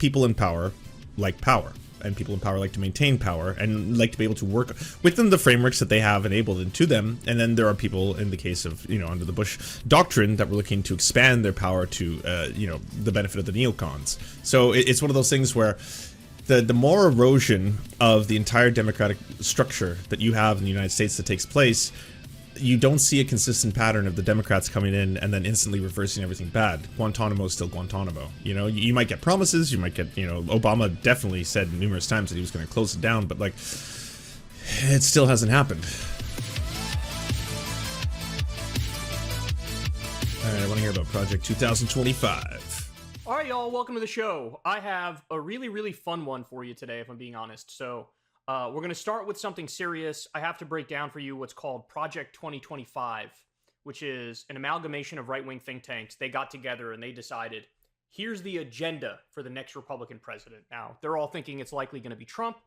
people in power like power, and people in power like to maintain power and like to be able to work within the frameworks that they have enabled into them. And then there are people, in the case of, you know, under the Bush doctrine, that were looking to expand their power to, you know, the benefit of the neocons. So it's one of those things where the more erosion of the entire democratic structure that you have in the United States that takes place, you don't see a consistent pattern of the Democrats coming in and then instantly reversing everything bad. Guantanamo is still Guantanamo. You know, you might get promises, you might get, you know, Obama definitely said numerous times that he was going to close it down, but like, it still hasn't happened. All right, I want to hear about Project 2025. All right, y'all, welcome to the show. I have a really fun one for you today, if I'm being honest. So we're going to start with something serious. I have to break down for you what's called Project 2025, which is an amalgamation of right-wing think tanks. They got together and they decided, here's the agenda for the next Republican president. Now, they're all thinking it's likely going to be Trump,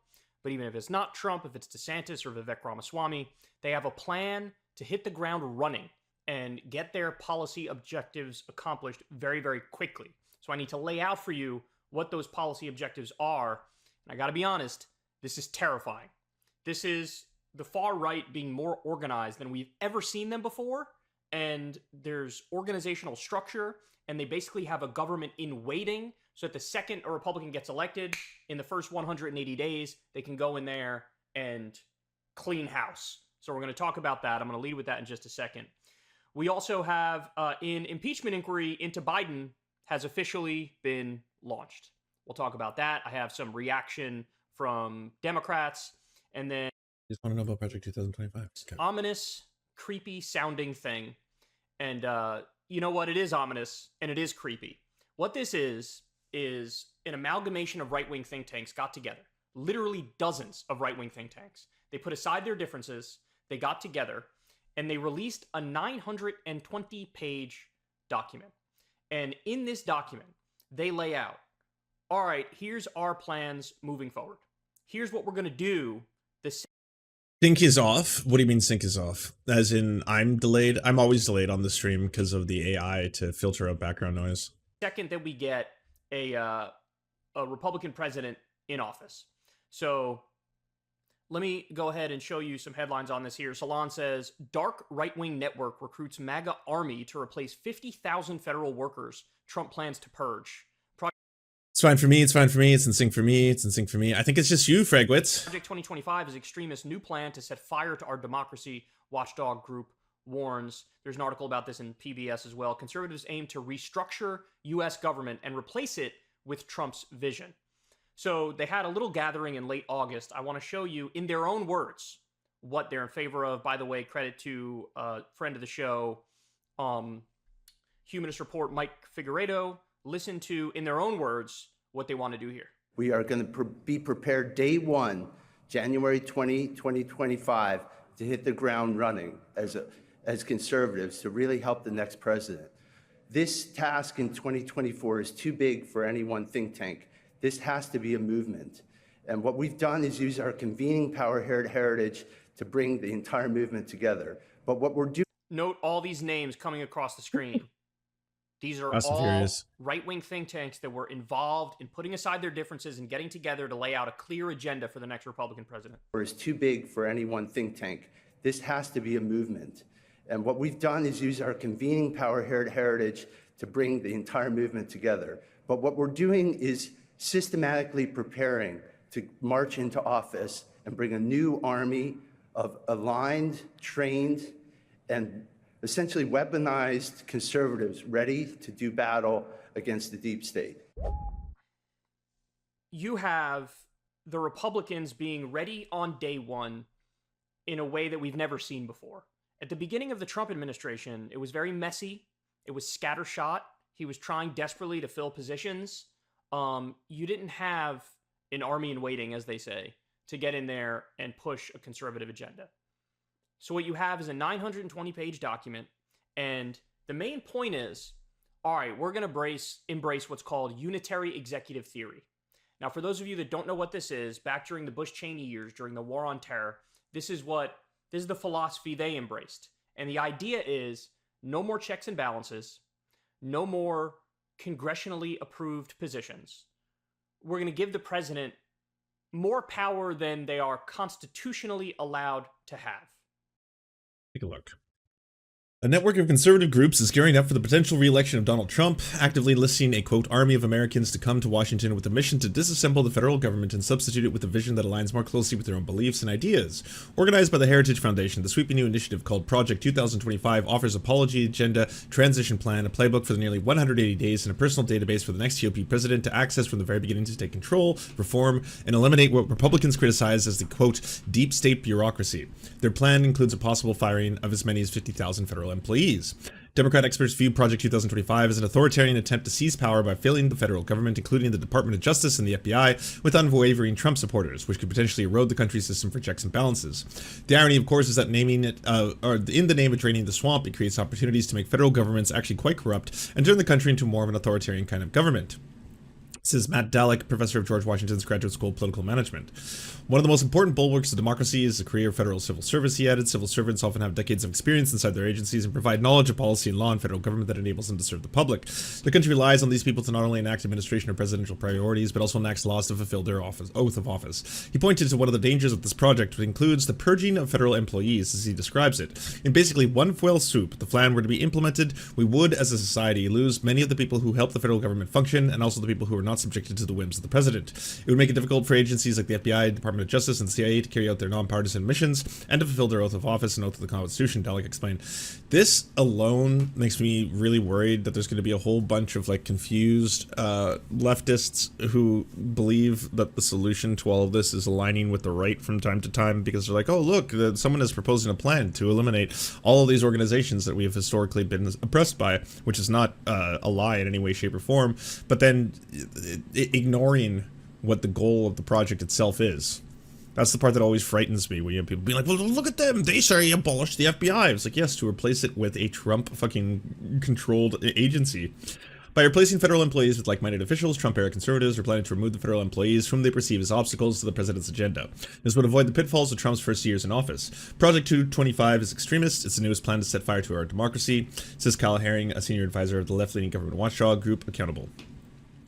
but even if it's not Trump, if it's DeSantis or Vivek Ramaswamy, they have a plan to hit the ground running and get their policy objectives accomplished very quickly. So I need to lay out for you what those policy objectives are. And I got to be honest, this is terrifying. This is the far right being more organized than we've ever seen them before. And there's organizational structure, and they basically have a government in waiting. So that the second a Republican gets elected, in the first 180 days, they can go in there and clean house. So we're going to talk about that. I'm going to lead with that in just a second. We also have an impeachment inquiry into Biden has officially been launched. We'll talk about that. I have some reaction from Democrats, and then Just want to know about Project 2025. Okay. Ominous, creepy sounding thing. And you know what? It is ominous and it is creepy. What this is an amalgamation of right-wing think tanks got together. Literally dozens of right-wing think tanks. They put aside their differences, they got together, and they released a 920-page document. And in this document, they lay out, all right, here's our plans moving forward. Here's what we're going to do. Sync is off. What do you mean sync is off? As in, I'm delayed? I'm always delayed on the stream because of the AI to filter out background noise. Second that we get a Republican president in office. So let me go ahead and show you some headlines on this here. Salon says, dark right-wing network recruits MAGA army to replace 50,000 federal workers. Trump plans to purge. It's fine for me. It's fine for me. It's in sync for me. It's in sync for me. I think it's just you, Fragwitz. Project 2025 is extremist new plan to set fire to our democracy. Watchdog group warns. There's an article about this in PBS as well. Conservatives aim to restructure U.S. government and replace it with Trump's vision. So they had a little gathering in late August. I want to show you in their own words what they're in favor of. By the way, credit to a friend of the show, Humanist Report, Mike Figueredo. Listen to, in their own words, what they want to do here. We are going to be prepared day one, January 2025, to hit the ground running as conservatives to really help the next president. This task in 2024 is too big for any one think tank. This has to be a movement. And what we've done is use our convening power heritage to bring the entire movement together. But what we're doing... Note all these names coming across the screen. These are all right-wing think tanks that were involved in putting aside their differences and getting together to lay out a clear agenda for the next Republican president. Is too big for any one think tank. This has to be a movement. And what we've done is use our convening power heritage to bring the entire movement together. But what we're doing is systematically preparing to march into office and bring a new army of aligned, trained, and essentially weaponized conservatives ready to do battle against the deep state. You have the Republicans being ready on day one in a way that we've never seen before. At the beginning of the Trump administration, it was very messy. It was scattershot. He was trying desperately to fill positions. You didn't have an army in waiting, as they say, to get in there and push a conservative agenda. So what you have is a 920-page document, and the main point is, all right, we're going to embrace what's called unitary executive theory. Now, for those of you that don't know what this is, back during the Bush-Cheney years, during the War on Terror, this is the philosophy they embraced. And the idea is no more checks and balances, no more congressionally approved positions. we're going to give the president more power than they are constitutionally allowed to have. Take a look. A network of conservative groups is gearing up for the potential re-election of Donald Trump, actively enlisting a, quote, army of Americans to come to Washington with a mission to disassemble the federal government and substitute it with a vision that aligns more closely with their own beliefs and ideas. Organized by the Heritage Foundation, the sweeping new initiative called Project 2025 offers a policy agenda, transition plan, a playbook for the nearly 180 days, and a personal database for the next GOP president to access from the very beginning to take control, reform, and eliminate what Republicans criticize as the, quote, deep state bureaucracy. Their plan includes a possible firing of as many as 50,000 federal employees. Democrat experts view Project 2025 as an authoritarian attempt to seize power by filling the federal government, including the Department of Justice and the FBI, with unwavering Trump supporters, which could potentially erode the country's system for checks and balances. The irony, of course, is that naming it, or in the name of draining the swamp, it creates opportunities to make federal governments actually quite corrupt and turn the country into more of an authoritarian kind of government. Says Matt Dallek, professor of George Washington's Graduate School of Political Management. One of the most important bulwarks of democracy is the career of federal civil service, he added. Civil servants often have decades of experience inside their agencies and provide knowledge of policy and law and federal government that enables them to serve the public. The country relies on these people to not only enact administration or presidential priorities, but also enact laws to fulfill their oath of office. He pointed to one of the dangers of this project, which includes the purging of federal employees, as he describes it. In basically one fell swoop, if the plan were to be implemented, we would, as a society, lose many of the people who help the federal government function, and also the people who are not subjected to the whims of the president. It would make it difficult for agencies like the FBI, Department of Justice, and the CIA to carry out their nonpartisan missions and to fulfill their oath of office and oath of the Constitution, Dallek explained. This alone makes me really worried that there's going to be a whole bunch of like confused leftists who believe that the solution to all of this is aligning with the right from time to time, because they're like, oh look, someone is proposing a plan to eliminate all of these organizations that we have historically been oppressed by, which is not a lie in any way, shape, or form, but then ignoring what the goal of the project itself is. That's the part that always frightens me, when you have people being like, well, look at them, they say abolish the FBI. It's like, yes, to replace it with a Trump fucking controlled agency. By replacing federal employees with like-minded officials, Trump-era conservatives are planning to remove the federal employees whom they perceive as obstacles to the president's agenda. This would avoid the pitfalls of Trump's first years in office. Project 225 is extremist. It's the newest plan to set fire to our democracy, says Kyle Herring, a senior advisor of the left-leaning government watchdog group Accountable.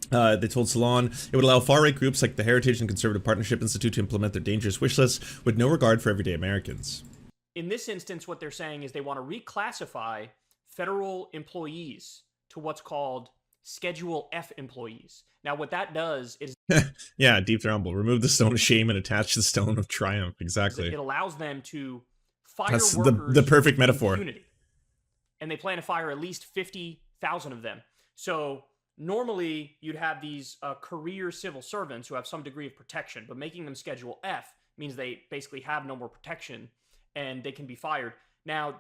They told Salon it would allow far-right groups like the Heritage and Conservative Partnership Institute to implement their dangerous wish list with no regard for everyday Americans. In this instance, what they're saying is they want to reclassify federal employees to what's called Schedule F employees. Now, what that does is... yeah, deep rumble. Remove the stone of shame and attach the stone of triumph. Exactly. It allows them to fire That's workers the perfect metaphor. with impunity. And they plan to fire at least 50,000 of them. So... normally, you'd have these career civil servants who have some degree of protection, but making them Schedule F means they basically have no more protection and they can be fired. Now,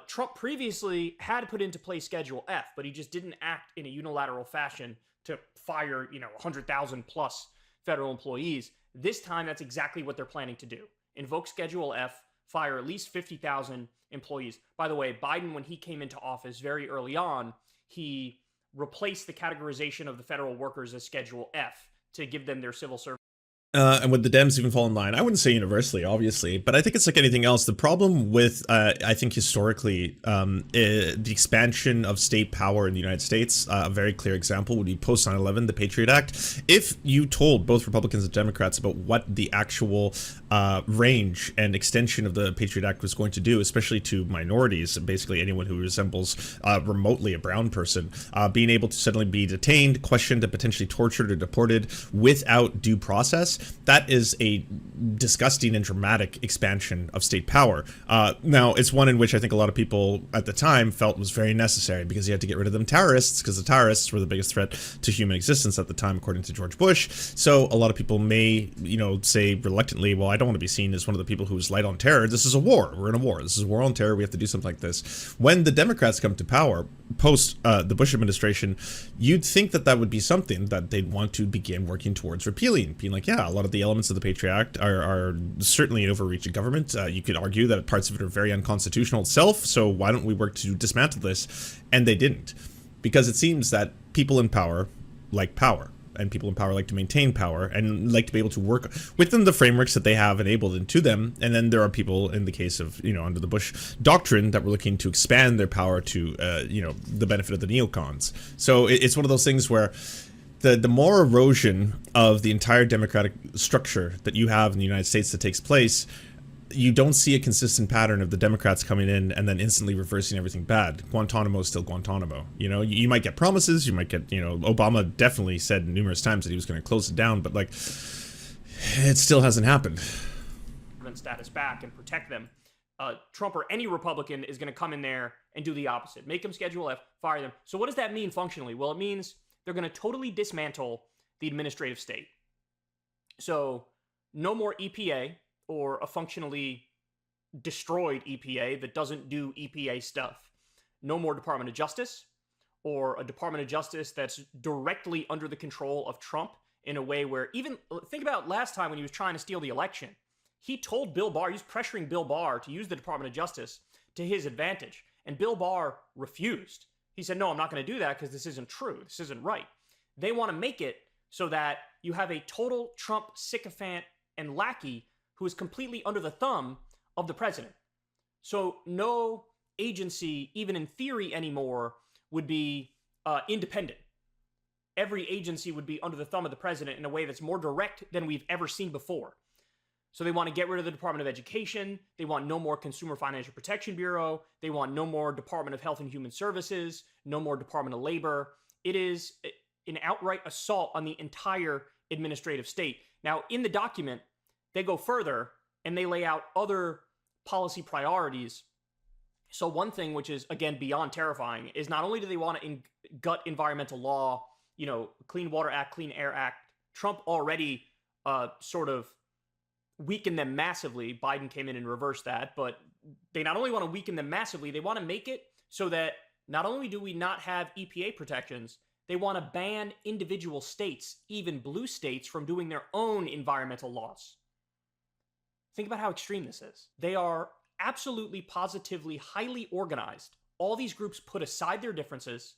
Trump previously had put into place Schedule F, but he just didn't act in a unilateral fashion to fire, 100,000 plus federal employees. This time, that's exactly what they're planning to do. Invoke Schedule F, fire at least 50,000 employees. By the way, Biden, when he came into office very early on, he replace the categorization of the federal workers as Schedule F to give them their civil service. And would the Dems even fall in line? I wouldn't say universally, obviously, but I think it's like anything else. The problem with, I think historically, the expansion of state power in the United States, a very clear example would be post 9/11, the Patriot Act. If you told both Republicans and Democrats about what the actual range and extension of the Patriot Act was going to do, especially to minorities, basically anyone who resembles remotely a brown person, being able to suddenly be detained, questioned, and potentially tortured or deported without due process, that is a disgusting and dramatic expansion of state power. Now, it's one in which I think a lot of people at the time felt was very necessary, because you had to get rid of them terrorists, because the terrorists were the biggest threat to human existence at the time, according to George Bush. So a lot of people may, say reluctantly, well, I don't want to be seen as one of the people who is light on terror. This is a war. We're in a war. This is a war on terror. We have to do something like this. When the Democrats come to power, post the Bush administration, you'd think that that would be something that they'd want to begin working towards repealing, being like, yeah, a lot of the elements of the Patriot Act are certainly an overreach of government. You could argue that parts of it are very unconstitutional itself, so why don't we work to dismantle this? And they didn't, because it seems that people in power like power, and people in power like to maintain power and like to be able to work within the frameworks that they have enabled into them. And then there are people, in the case of, under the Bush doctrine, that were looking to expand their power to, the benefit of the neocons. So it's one of those things where the more erosion of the entire democratic structure that you have in the United States that takes place, you don't see a consistent pattern of the Democrats coming in and then instantly reversing everything bad. Guantanamo is still Guantanamo. You know, you might get promises, you might get, you know, Obama definitely said numerous times that he was going to close it down, but like, it still hasn't happened. Status back and protect them. Trump or any Republican is going to come in there and do the opposite. Make them Schedule F, fire them. So what does that mean functionally? Well, it means they're going to totally dismantle the administrative state. So no more EPA, or a functionally destroyed EPA that doesn't do EPA stuff. No more Department of Justice, or a Department of Justice that's directly under the control of Trump in a way where, even think about last time when he was trying to steal the election. He told Bill Barr, he was pressuring Bill Barr to use the Department of Justice to his advantage. And Bill Barr refused. He said, no, I'm not going to do that because this isn't true. This isn't right. They want to make it so that you have a total Trump sycophant and lackey who is completely under the thumb of the president. So no agency, even in theory anymore, would be independent. Every agency would be under the thumb of the president in a way that's more direct than we've ever seen before. So they want to get rid of the Department of Education. They want no more Consumer Financial Protection Bureau. They want no more Department of Health and Human Services, no more Department of Labor. It is an outright assault on the entire administrative state. Now, in the document, they go further and they lay out other policy priorities. So one thing, which is, again, beyond terrifying, is not only do they want to gut environmental law, you know, Clean Water Act, Clean Air Act. Trump already sort of weakened them massively. Biden came in and reversed that. But they not only want to weaken them massively, they want to make it so that not only do we not have EPA protections, they want to ban individual states, even blue states, from doing their own environmental laws. Think about how extreme this is. They are absolutely, positively, highly organized. All these groups put aside their differences,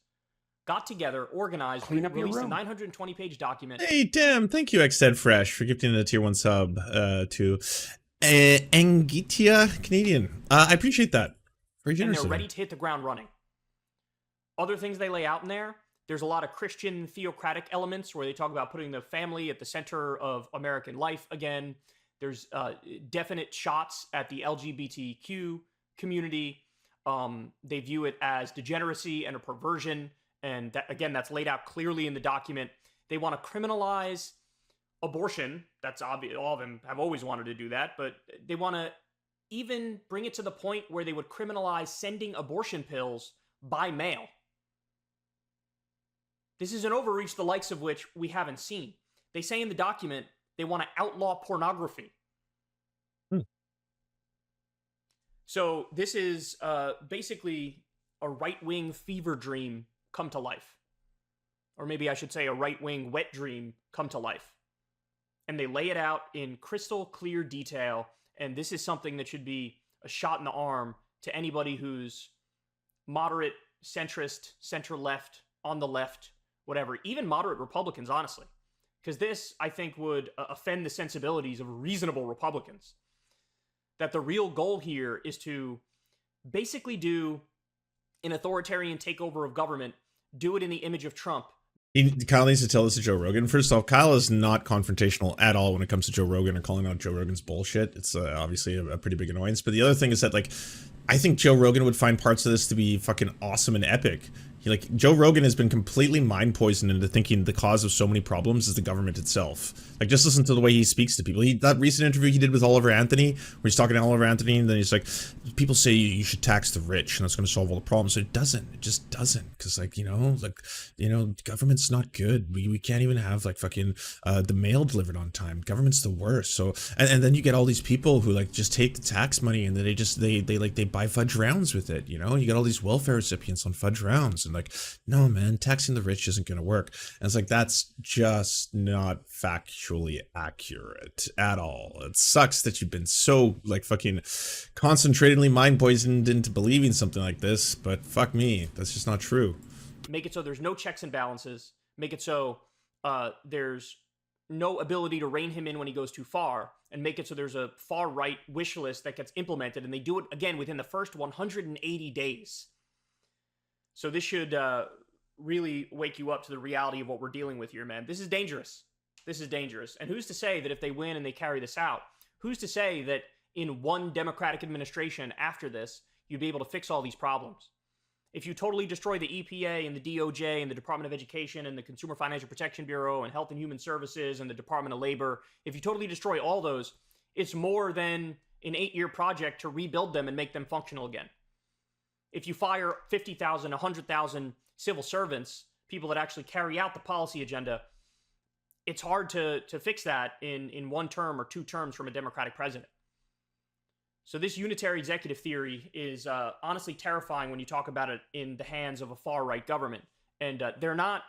got together, organized, released a 920-page document. Hey, Tim, thank you, XZ Fresh, for gifting the tier 1 sub to Angitia Canadian. I appreciate that. Very generous. And they're ready to hit the ground running. Other things they lay out in there, there's a lot of Christian theocratic elements where they talk about putting the family at the center of American life again. There's definite shots at the LGBTQ community. They view it as degeneracy and a perversion. And that, again, that's laid out clearly in the document. They want to criminalize abortion. That's obvious. All of them have always wanted to do that. But they want to even bring it to the point where they would criminalize sending abortion pills by mail. This is an overreach the likes of which we haven't seen. They say in the document they want to outlaw pornography. So this is basically a right-wing fever dream come to life. Or maybe I should say a right-wing wet dream come to life. And they lay it out in crystal clear detail, and this is something that should be a shot in the arm to anybody who's moderate, centrist, center-left, on the left, whatever. Even moderate Republicans, honestly. Because this, I think, would offend the sensibilities of reasonable Republicans. That the real goal here is to basically do an authoritarian takeover of government, do it in the image of Trump. Kyle needs to tell this to Joe Rogan. First off, Kyle is not confrontational at all when it comes to Joe Rogan or calling out Joe Rogan's bullshit. It's obviously a pretty big annoyance. But the other thing is that, like, I think Joe Rogan would find parts of this to be fucking awesome and epic. Joe Rogan has been completely mind poisoned into thinking the cause of so many problems is the government itself. Like, just listen to the way he speaks to people. That recent interview he did with Oliver Anthony, where he's talking to Oliver Anthony, and then he's like, people say you should tax the rich, and that's going to solve all the problems. So it doesn't. It just doesn't. Because, government's not good. We can't even have, fucking the mail delivered on time. Government's the worst. So, and then you get all these people who, just take the tax money, and then they buy fudge rounds with it, you know? You get all these welfare recipients on fudge rounds, and no, man, taxing the rich isn't going to work. And it's that's just not factually accurate at all. It sucks that you've been so fucking concentratedly mind poisoned into believing something like this, but fuck me, that's just not true. Make it so there's no checks and balances. Make it so there's no ability to rein him in when he goes too far, and make it so there's a far right wish list that gets implemented, and they do it again within the first 180 days. So this should really wake you up to the reality of what we're dealing with here, man. This is dangerous. This is dangerous. And who's to say that if they win and they carry this out, who's to say that in one Democratic administration after this, you'd be able to fix all these problems? If you totally destroy the EPA and the DOJ and the Department of Education and the Consumer Financial Protection Bureau and Health and Human Services and the Department of Labor, if you totally destroy all those, it's more than an 8-year project to rebuild them and make them functional again. If you fire 50,000, 100,000 civil servants, people that actually carry out the policy agenda, it's hard to fix that in one term or 2 terms from a Democratic president. So this unitary executive theory is honestly terrifying when you talk about it in the hands of a far-right government. And they're not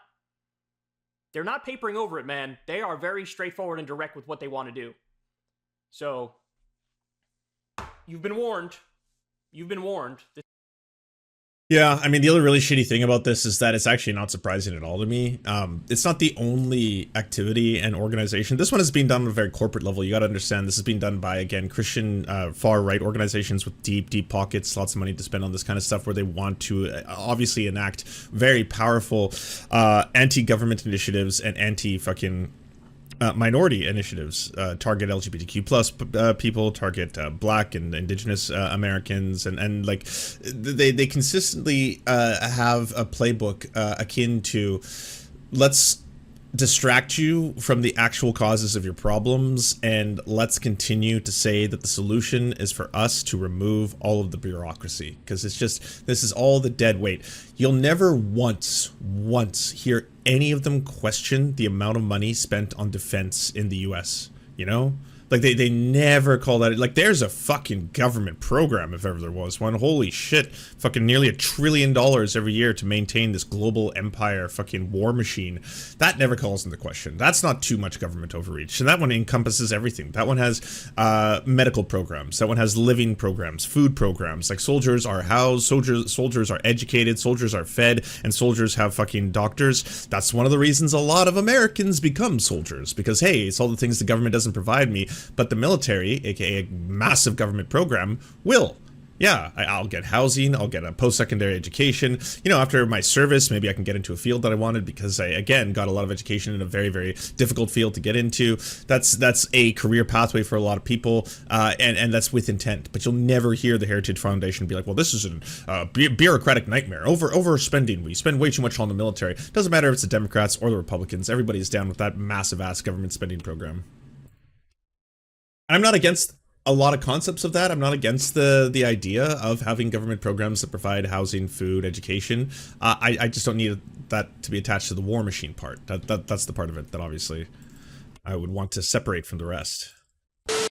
papering over it, man. They are very straightforward and direct with what they want to do. So you've been warned. You've been warned. Yeah, I mean, the other really shitty thing about this is that it's actually not surprising at all to me. It's not the only activity and organization. This one is being done on a very corporate level. You got to understand this is being done by, again, Christian far-right organizations with deep pockets, lots of money to spend on this kind of stuff where they want to obviously enact very powerful anti-government initiatives and anti-fucking minority initiatives, target LGBTQ plus people, target Black and Indigenous Americans, and like they consistently have a playbook akin to, let's distract you from the actual causes of your problems, and let's continue to say that the solution is for us to remove all of the bureaucracy, because it's just, this is all the dead weight. You'll never once hear any of them question the amount of money spent on defense in the US, you know? Like, they never call that, like, there's a fucking government program, if ever there was one. Holy shit. Fucking nearly $1 trillion every year to maintain this global empire fucking war machine. That never calls into question. That's not too much government overreach. And that one encompasses everything. That one has medical programs. That one has living programs, food programs. Like, soldiers are housed, soldiers are educated, soldiers are fed, and soldiers have fucking doctors. That's one of the reasons a lot of Americans become soldiers. Because, hey, it's all the things the government doesn't provide me. But the military, aka a massive government program, will. Yeah, I'll get housing, I'll get a post-secondary education. You know, after my service, maybe I can get into a field that I wanted because I, again, got a lot of education in a very difficult field to get into. That's a career pathway for a lot of people, and that's with intent. But you'll never hear the Heritage Foundation be like, well, this is a bureaucratic nightmare. Overspending. We spend way too much on the military. Doesn't matter if it's the Democrats or the Republicans. Everybody's down with that massive-ass government spending program. I'm not against a lot of concepts of that. I'm not against the idea of having government programs that provide housing, food, education. I just don't need that to be attached to the war machine part. That's the part of it that obviously I would want to separate from the rest.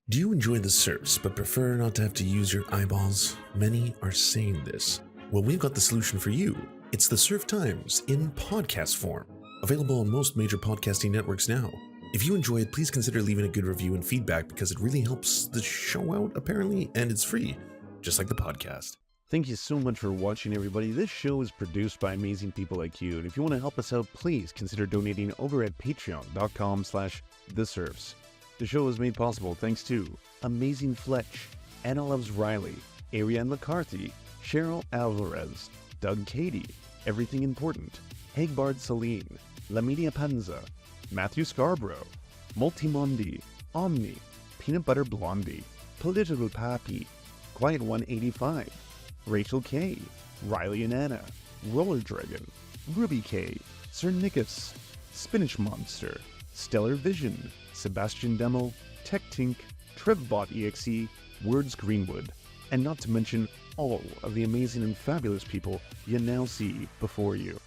Do you enjoy the Serfs but prefer not to have to use your eyeballs? Many are saying this. Well, we've got the solution for you. It's the Serf Times in podcast form. Available on most major podcasting networks now. If you enjoy it, please consider leaving a good review and feedback because it really helps the show out, apparently, and it's free, just like the podcast. Thank you so much for watching, everybody. This show is produced by amazing people like you, and if you want to help us out, please consider donating over at patreon.com/theserfs. The show is made possible thanks to Amazing Fletch, Anna Loves Riley, Ariane McCarthy, Cheryl Alvarez, Doug Cady, Everything Important, Hagbard Celine, Laminia Panza, Matthew Scarborough, Multimondi, Omni, Peanut Butter Blondie, Political Pappy, Quiet 185, Rachel K, Riley and Anna, Roller Dragon, Ruby K, Sir Nickus, Spinach Monster, Stellar Vision, Sebastian Demo, Tech Tink, Trevbot EXE, Words Greenwood, and not to mention all of the amazing and fabulous people you now see before you.